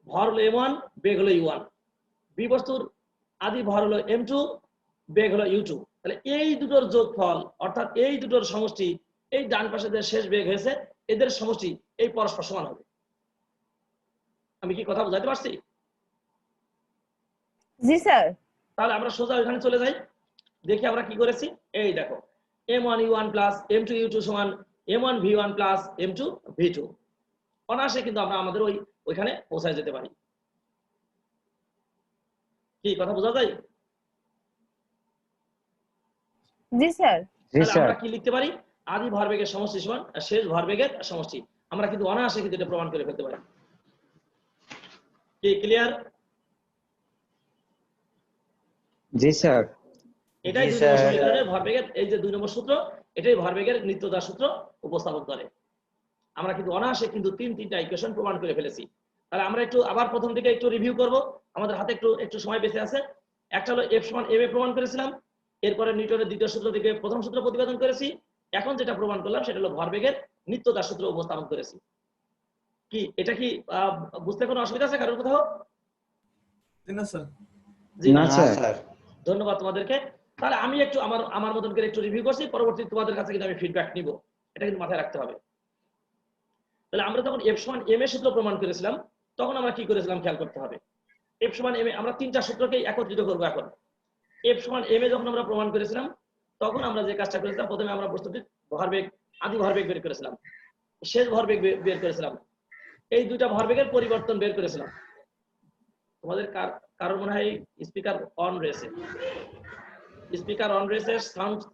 ভর হলো m1, বেগ হলো u1। বি বস্তুর আদি ভর হলো m2, বেগ হলো u2। তাহলে এই দুটোর যোগফল অর্থাৎ এই দুটোর সমষ্টি, এই ডান পাশে যে শেষ বেগ হয়েছে এদের সমষ্টি এই পরস্পর সমান হবে। আমি কি কথা বুঝাতে পারছি? জি স্যার। তাহলে আমরা সোজা ওখানে চলে যাই, দেখি আমরা কি করেছি। এই দেখো m1 u1 plus m2 u2 সমান m1 v1 plus m2 v2। অনায়াসে কিন্তু আমরা আমাদের ওইখানে পৌঁছায় যেতে পারি। কি কথা বোঝা যায়? জি স্যার। তাহলে আমরা কি লিখতে পারি? আদি ভরবেগের সমষ্টি সমান শেষ ভরবেগের সমষ্টি। আমরা কিন্তু অনায়াসে কিন্তু এটা প্রমাণ করে ফেলতে পারি। কি ক্লিয়ার? জি স্যার। এটাই 2 নম্বর সমীকরণের ভরবেগের, এই যে 2 নম্বর সূত্র, এটাই ভরবেগের নিত্যতা সূত্র উপস্থাপন করে। আমরা কিন্তু অনায়াসে কিন্তু তিনটা ইকুয়েশন প্রমাণ করে ফেলেছি। তাহলে আমরা একটু আবার প্রথম থেকে একটু রিভিউ করব, আমাদের হাতে একটু সময় বেঁচে আছে। একটা হলো F সমান ma প্রমাণ করেছিলাম, এরপরে নিউটনের দ্বিতীয় সূত্র থেকে প্রথম সূত্র প্রতিপাদন করেছি। এখন যেটা প্রমাণ করলাম সেটা হলো ভরবেগের নিত্যতা সূত্র উপস্থাপন করেছি। কি এটা কি বুঝতে কোনো অসুবিধা আছে কারোর কোথাও? না স্যার। জি না স্যার। ধন্যবাদ তোমাদেরকে। তাহলে আমি একটু আমার মতন করে একটু রিভিউ করছি, পরবর্তী তোমাদের কাছে কিন্তু আমি ফিডব্যাক নিব, এটা কিন্তু মাথায় রাখতে হবে। তাহলে আমরা যখন F সমান ma সূত্র প্রমাণ করেছিলাম তখন আমরা কি করেছিলাম খেয়াল করতে হবে। F সমান ma আমরা তিনটা সূত্রকে একত্রিত করব। এখন F সমান ma যখন আমরা প্রমাণ করেছিলাম তখন আমরা যে কাজটা করেছিলাম, প্রথমে আমরা বস্তুটির ভরবেগ আদি ভরবেগ বের করেছিলাম, শেষ ভরবেগ বের করেছিলাম, এই দুইটা ভরবেগের পরিবর্তন বের করেছিলাম। তোমাদের কারোর মনে হয় স্পিকার অন রয়েছে,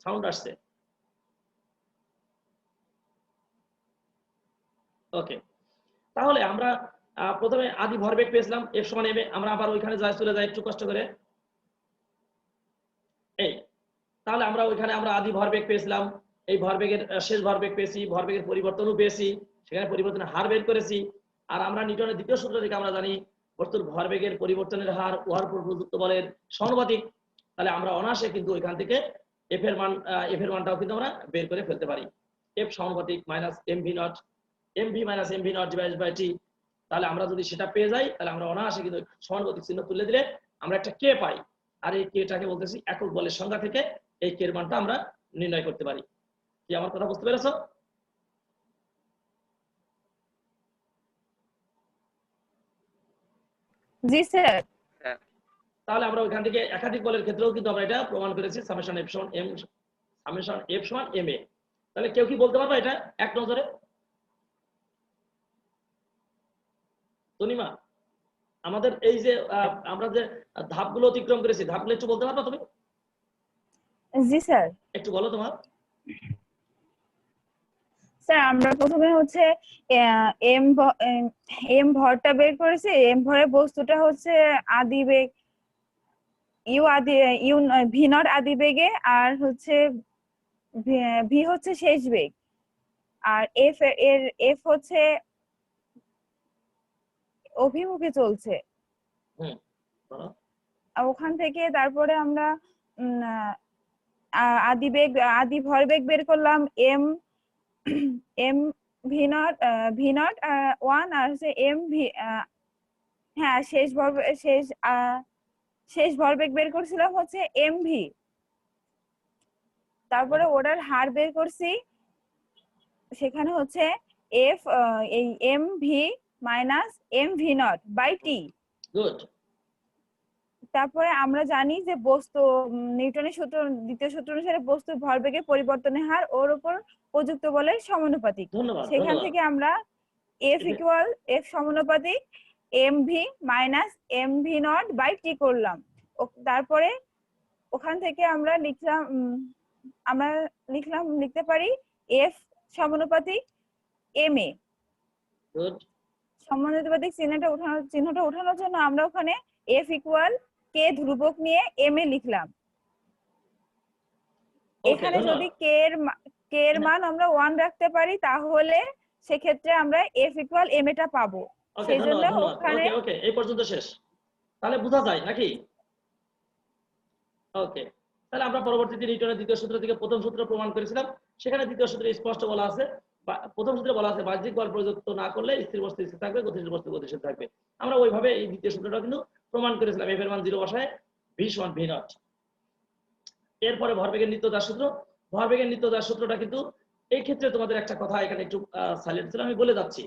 সাউন্ড আসছে। ওকে, তাহলে আমরা প্রথমে আদি ভরবেগ পেয়েছিলাম F সমান ma। আমরা আবার ওইখানে চলে যাই একটু কষ্ট করে। এই তাহলে আমরা ওইখানে আদি ভরবেগ পেয়েছিলাম, এই ভরবেগের শেষ ভরবেগ পেয়েছি, ভরবেগের পরিবর্তনও পেয়েছি, সেখানে পরিবর্তনের হার বের করেছি। আর আমরা নিউটনের দ্বিতীয় সূত্র থেকে আমরা জানি বস্তুর ভরবেগের পরিবর্তনের হার উহার উপর প্রযুক্ত বলের সমানুপাতিক। তাহলে আমরা অনায়াসে কিন্তু ওইখান থেকে এফ এর মানটাও কিন্তু আমরা বের করে ফেলতে পারি। F সমানুপাতিক minus mv minus mv naught divided by t. তাহলে আমরা যদি সেটা পেয়ে যাই তাহলে আমরা অনায়াসে কিন্তু সমানুপাতিক চিহ্ন তুলে দিলে আমরা একটা কে পাই। আর এই কেটাকে বলতেছি একক বলের সংখ্যা থেকে এই কে এর মানটা আমরা নির্ণয় করতে পারি। কি আমার কথা বুঝতে পেরেছো? জি স্যার। তাহলে আমরা ওইখান থেকে একাধিক বলের ক্ষেত্রেও কিন্তু আমরা এটা প্রমাণ করেছি সামেশন F সমান ma। তাহলে কেউ কি বলতে পারবে এটা এক নজরে? তনিমা, আমাদের এই যে আমরা যে ধাপগুলো অতিক্রম করেছি, ধাপগুলো একটু বলতে পারবা তুমি? জি স্যার। একটু বলো তোমার। স্যার আমরা প্রথমে হচ্ছে এম ভরটা বের করেছি। এম ভরের বস্তুটা হচ্ছে আদি বেগ ভি নট আদি বেগে, আর হচ্ছে ভি হচ্ছে শেষ বেগ, আর এফ হচ্ছে অভিমুখে চলছে। ওখান থেকে তারপরে আমরা আদি ভরবেগ বের করলাম এম ভি নট 1, আর হচ্ছে এম ভি, হ্যাঁ শেষ ভরবেগ বের করছিলাম হচ্ছে এম ভি। তারপরে ওটার হার বের করছি, সেখানে হচ্ছে এফ এই M V minus M V naught by T. Good. তারপরে আমরা জানি যে বস্তু নিউটনের সূত্র, দ্বিতীয় সূত্র অনুসারে বস্তুর ভরবেগের পরিবর্তনের হার ওর উপর প্রযুক্ত বলের সমানুপাতিক। ধন্যবাদ সেখান ধন্যবাদ থেকে আমরা F সমানুপাতিক mv minus mv naught by t করলাম। তারপরে ওখান থেকে আমরা লিখতে পারি F সমানুপাতিক ma। গুড সমানুপাতিক চিহ্নটা ওঠানোর জন্য আমরা ওখানে F k ধ্রুবক নিয়ে ma লিখলাম। এখানে যদি k এর মান আমরা 1 রাখতে পারি তাহলে সেক্ষেত্রে আমরা F ma টা পাবো। ওকে সেজন্য ধন্যবাদ ওখানে ওকে ওকে এই পর্যন্ত শেষ, তাহলে বোঝা যায় নাকি? ওকে, তাহলে আমরা পরবর্তীতে নিউটনের দ্বিতীয় সূত্র থেকে প্রথম সূত্র প্রমাণ করেছিলাম। সেখানে দ্বিতীয় সূত্রে স্পষ্ট বলা আছে, প্রথম সূত্রে বলা আছে বাহ্যিক বল প্রযুক্ত না করলে স্থির বস্তু স্থির থাকবে, গতিশীল বস্তু গতিশীল থাকবে। আমরা ওইভাবে এই দ্বিতীয় সূত্রটা কিন্তু প্রমাণ করেছিলাম। এফ এর মান 0 বসায় v সমান v নট। এরপরে ভরবেগের নিত্যতার সূত্র। ভরবেগের নিত্যতার সূত্রটা কিন্তু এই ক্ষেত্রে তোমাদের একটা কথা এখানে একটু সাইলেন্ট ছিল, আমি বলে যাচ্ছি।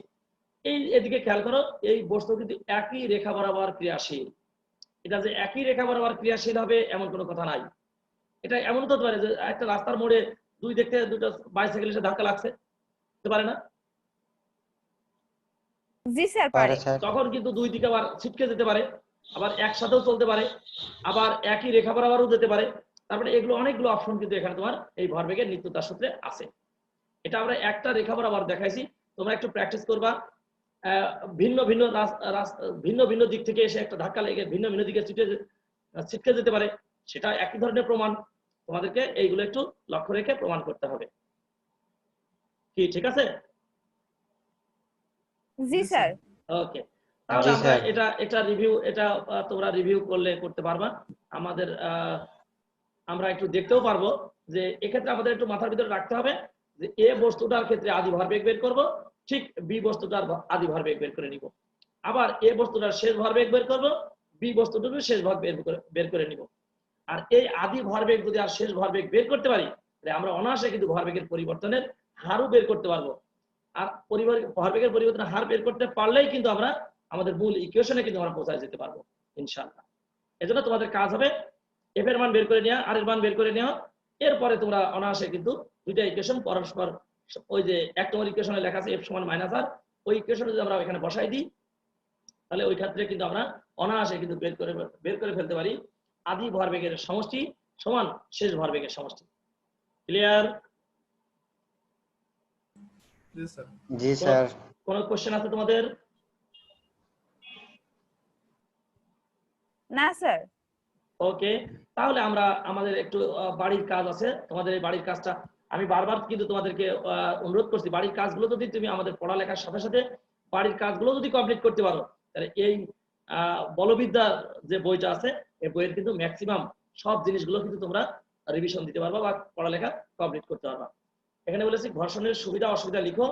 এদিকে খেয়াল করো, এই বস্তু কিন্তু একই রেখা বরাবর ক্রিয়াশীল। এটা যে একই রেখা বরাবর ক্রিয়াশীল হবে এমন কোনো কথা নাই। এটা এমন হতে পারে যে একটা রাস্তার মোড়ে দুটো বাইসাইকেল এসে ধাক্কা লাগছে, হতে পারে না? জি স্যার পারে পারে। স্যার। তখন কিন্তু দুই দিকে আবার ছিটকে যেতে পারে, আবার একসাথেও চলতে পারে, আবার একই রেখা বরাবরও যেতে পারে। তারপরে এগুলো অনেকগুলো অপশন কিন্তু এখানে তোমার এই ভরবেগের নিত্যতার সূত্রে আছে। এটা আমরা একটা রেখা বরাবর দেখাইছি, তোমরা একটু প্র্যাকটিস করবা। ভিন্ন ভিন্ন দিক থেকে এসে একটা ধাক্কা লেগে ভিন্ন ভিন্ন দিকে ছিটকে যেতে পারে, সেটা একই ধরনের প্রমাণ। তোমাদেরকে এইগুলো একটু লক্ষ্য রেখে প্রমাণ করতে হবে, কি ঠিক আছে? জি স্যার। ওকে, তাহলে জি আমরা স্যার। এটা রিভিউ, এটা তোমরা রিভিউ করতে পারবা। আমাদের আমরা একটু দেখতেও পারবো যে এক্ষেত্রে আমাদের একটু মাথার ভিতরে রাখতে হবে যে এ বস্তুটার ক্ষেত্রে আদি ভরবেগ বের করব, ঠিক বি বস্তুটার আদি ভরবেগ বের করে নিব। আবার এ বস্তুটার শেষ ভরবেগ বের করব, বি বস্তুটার শেষ ভরবেগ বের করে নিব। আর এই আদি ভরবেগ যদি আর শেষ ভরবেগ বের করতে পারি তাহলে আমরা অনায়াসে কিন্তু ভরবেগের পরিবর্তনের হারও বের করতে পারবো। আর ভরবেগের পরিবর্তনের হার বের করতে পারলেই কিন্তু আমরা আমাদের মূল ইকুয়েশনে কিন্তু আমরা পৌঁছায় যেতে পারবো ইনশাআল্লাহ। এজন্য তোমাদের কাজ হবে এফ এর মান বের করে নেওয়া, আর এর মান বের করে নেওয়া। এরপরে তোমরা অনায়াসে কিন্তু দুইটা ইকুয়েশন পরস্পর, ওই যে এক নম্বর ইকুয়েশনে লেখা আছে এফ সমান মাইনাস আর, ওই ইকুয়েশনে যদি আমরা এখানে বসাই দিই তাহলে ওই ক্ষেত্রে কিন্তু আমরা অনায়াসে কিন্তু বের করে ফেলতে পারি আদি ভরবেগের সমষ্টি সমান শেষ ভরবেগের সমষ্টি। ক্লিয়ার? জি স্যার। কোনো কোশ্চেন আছে তোমাদের? না স্যার। ওকে, তাহলে আমরা আমাদের একটু বাড়ির কাজ আছে। তোমাদের এই বাড়ির কাজটা আমি বারবার কিন্তু তোমাদেরকে অনুরোধ করছি, বাড়ির কাজগুলো যদি তুমি আমাদের পড়ালেখার সাথে সাথে বাড়ির কাজগুলো যদি কমপ্লিট করতে পারো তাহলে এই বলবিদ্যার যে বইটা আছে এই বইয়ের কিন্তু ম্যাক্সিমাম সব জিনিসগুলো কিন্তু তোমরা রিভিশন দিতে পারবা বা পড়ালেখা কমপ্লিট করতে পারবা। এখানে বলেছি ঘর্ষণের সুবিধা অসুবিধা লিখো,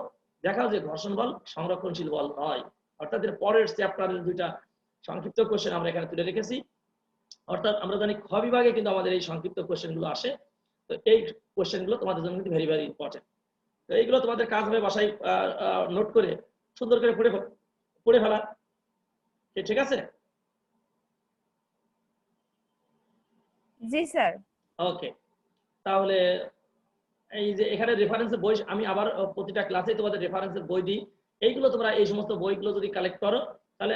দেখাও যে ঘর্ষণ বল সংরক্ষণশীল বল নয়। অর্থাৎ এর পরের চ্যাপ্টারের দুইটা সংক্ষিপ্ত কোশ্চেন আমরা এখানে তুলে রেখেছি। অর্থাৎ আমরা জানি খ বিভাগে কিন্তু আমাদের এই সংক্ষিপ্ত কোশ্চেন গুলো আসে, তো এই কোশ্চেন গুলো তোমাদের জন্য কিন্তু ভেরি ভেরি ইম্পর্টেন্ট। তো এইগুলো তোমাদের কাজ হবে বাসায় নোট করে সুন্দর করে পড়ে ফেলা, ঠিক আছে? জি স্যার। ওকে, তাহলে এই যে এখানে রেফারেন্সের বই আমি আবার প্রতিটা ক্লাসে তোমাদের রেফারেন্সের বই দিই। এইগুলো তোমরা এই সমস্ত বইগুলো যদি কালেক্ট করো তাহলে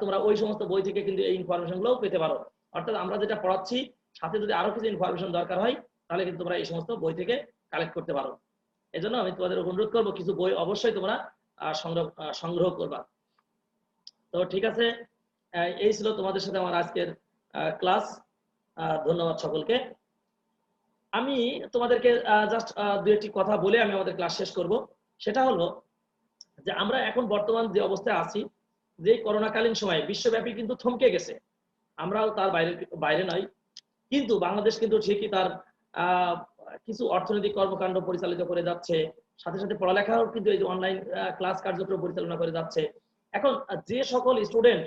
তোমরা ওই সমস্ত বই থেকে কিন্তু এই ইনফরমেশন গুলো পেতে পারো। অর্থাৎ আমরা যেটা পড়াচ্ছি সাথে যদি আরো কিছু ইনফরমেশন দরকার হয় তাহলে কিন্তু তোমরা এই সমস্ত বই থেকে কালেক্ট করতে পারো। এজন্য আমি তোমাদের অনুরোধ করবো কিছু বই অবশ্যই তোমরা সংগ্রহ করবা। তো ঠিক আছে, এই ছিল তোমাদের সাথে আমার আজকের ক্লাস। ধন্যবাদ সকলকে। আমি তোমাদেরকে জাস্ট দু একটি কথা বলে আমি আমাদের ক্লাস শেষ করব। সেটা হলো যে আমরা এখন বর্তমান যে অবস্থায় আছি, যে করোনাকালীন সময়ে বিশ্বব্যাপী কিন্তু থমকে গেছে, আমরাও তার বাইরে নয়, কিন্তু বাংলাদেশ কিন্তু ঠিকই তার কিছু অর্থনৈতিক কর্মকাণ্ড পরিচালিত করে যাচ্ছে, সাথে সাথে পড়ালেখাও কিন্তু এই যে অনলাইন ক্লাস কার্যক্রম পরিচালনা করে যাচ্ছে। এখন যে সকল স্টুডেন্ট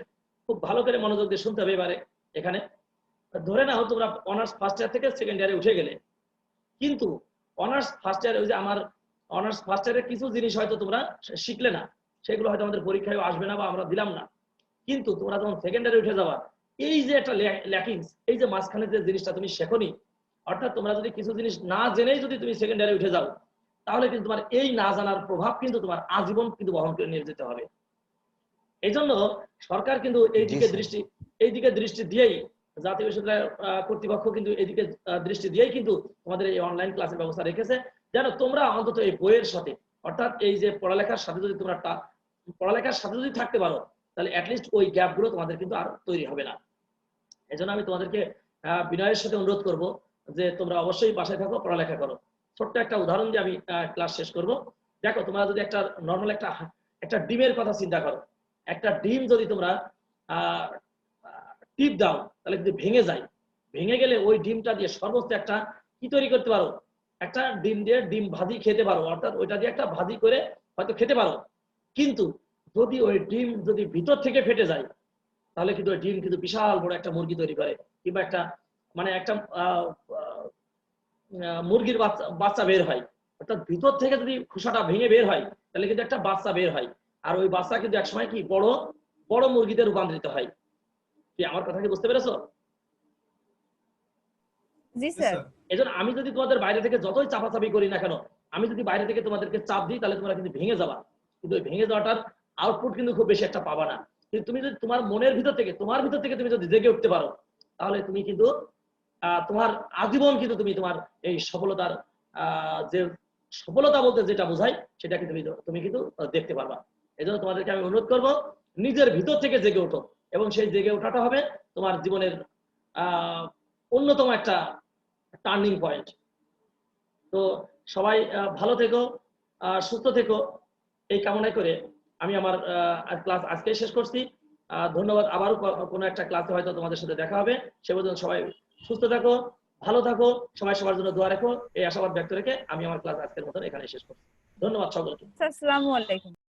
খুব ভালো করে মনোযোগ দিয়ে শুনতে হবে, এবারে এখানে ধরে নাও তোমরা অনার্স ফার্স্ট ইয়ার থেকে সেকেন্ড ইয়ারে উঠে গেলে, কিন্তু অনার্স ফার্স্ট ইয়ার, ওই যে আমার অনার্স ফার্স্ট ইয়ারের কিছু জিনিস হয়তো তোমরা শিখলে না, সেগুলো হয়তো আমাদের পরীক্ষায় আসবে না বা আমরা দিলাম না, কিন্তু তোমরা যখন সেকেন্ড ইয়ারে উঠে যাবা এই যে একটা ল্যাকিংস, এই যে মাঝখানে যে জিনিসটা তুমি শেখনি, অর্থাৎ তোমরা যদি কিছু জিনিস না জেনেই যদি তুমি সেকেন্ড ইয়ারে উঠে যাও, তাহলে কিন্তু তোমার এই না জানার প্রভাব কিন্তু তোমার আজীবন কিন্তু বহন করে নিয়ে যেতে হবে। এই জন্য সরকার কিন্তু এইদিকে দৃষ্টি দিয়েই, জাতীয় বিশ্ববিদ্যালয় কর্তৃপক্ষ কিন্তু এইদিকে দৃষ্টি দিয়েই কিন্তু তোমাদের এই অনলাইন ক্লাসের ব্যবস্থা রেখেছে, যেন তোমরা অন্তত এই বইয়ের সাথে, অর্থাৎ এই যে পড়ালেখার সাথে যদি তোমরা পড়ালেখার সাথে যদি থাকতে পারো, তাহলে অ্যাটলিস্ট ওই গ্যাপগুলো তোমাদের কিন্তু আর তৈরি হবে না। এই জন্য আমি তোমাদেরকে বিনয়ের সাথে অনুরোধ করব যে তোমরা অবশ্যই বাসায় থাকো, পড়ালেখা করো। ছোট্ট একটা উদাহরণ দিয়ে আমি ক্লাস শেষ করব। দেখো, তোমরা যদি একটা নর্মাল একটা ডিমের কথা চিন্তা করো, একটা ডিম যদি তোমরা টিপ দাও, তাহলে যদি ভেঙে যায়, ভেঙে গেলে ওই ডিমটা দিয়ে সর্বোচ্চ একটা কি তৈরি করতে পারো, একটা ডিম দিয়ে ডিম ভাজি খেতে পারো, অর্থাৎ ওইটা দিয়ে একটা ভাজি করে হয়তো খেতে পারো। কিন্তু যদি ওই ডিম যদি ভিতর থেকে ফেটে যায়, তাহলে কিন্তু ওই ডিম কিন্তু বিশাল বড় একটা মুরগি তৈরি করে, কিংবা একটা একটা মুরগির বাচ্চা বের হয়। অর্থাৎ ভিতর থেকে যদি খোসাটা ভেঙে বের হয়, তাহলে কিন্তু একটা বাচ্চা বের হয়, আর ওই বাচ্চা কিন্তু একসময় কি বড় বড় মুরগিতে রূপান্তরিত হয়। কি আমার কথা কি বুঝতে পেরেছো? জি স্যার। এজন্য আমি যদি তোমাদের বাইরে থেকে যতই চাপাচাপি করি না কেন, আমি যদি বাইরে থেকে তোমাদেরকে চাপ দিই, তাহলে তোমরা কিন্তু ভেঙে যাবা, কিন্তু ওই ভেঙে যাওয়াটার আউটপুট কিন্তু খুব বেশি একটা পাবা না। কিন্তু তুমি যদি তোমার মনের ভিতর থেকে তুমি যদি জেগে উঠতে পারো, তাহলে তুমি কিন্তু তোমার আজীবন কিন্তু তোমার এই সফলতার যে সফলতা বলতে যেটা বোঝায়, সেটাকে তুমি কিন্তু দেখতে পারবা। এই জন্য তোমাদেরকে আমি অনুরোধ করবো, নিজের ভিতর থেকে জেগে ওঠো, এবং সেই জেগে ওঠাটা হবে তোমার জীবনের অন্যতম একটা টার্নিং পয়েন্ট। তো সবাই ভালো থেকো, সুস্থ থেকো, এই কামনাই করে আমি আমার ক্লাস আজকে শেষ করছি। ধন্যবাদ। আবারও কোনো একটা ক্লাসে হয়তো তোমাদের সাথে দেখা হবে। সে পর্যন্ত সবাই সুস্থ থাকো, ভালো থাকো, সবাই সবার জন্য দোয়া রাখো, এই আশাবাদ ব্যক্ত রেখে আমি আমার ক্লাস আজকের মতন এখানে শেষ করছি। ধন্যবাদ সকলকে। আসসালামু আলাইকুম।